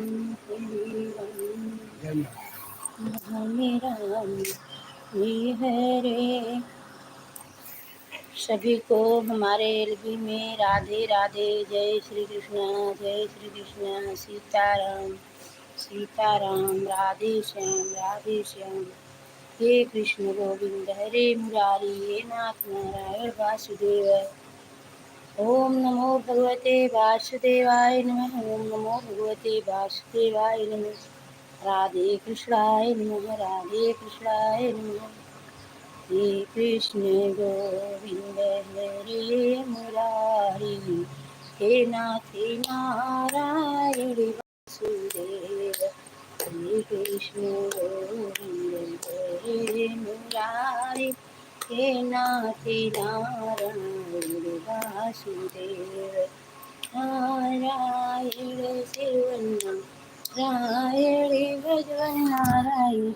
मेरा हरे। सभी को हमारे एलबी में राधे राधे। जय श्री कृष्ण, जय श्री कृष्ण। सीताराम सीताराम, राधे श्याम राधे श्याम। हे कृष्ण गोविंद हरे मुरारी, हे नाथ नारायण वासुदेव। ओम नमो भगवते वासुदेवाय नमः। ओम नमो भगवते वासुदेवाय नमः। राधे कृष्णाय नमः, राधे कृष्णाय नमः। हे कृष्ण गोविंद हरे मुरारी, हे नाथ नारायण वासुदेव। हे कृष्ण गोविंद हरे मुरारी, हे नाथ नारायण वासुदेव। नारायण सिरवन्ना, नारायण भजवन नारायण।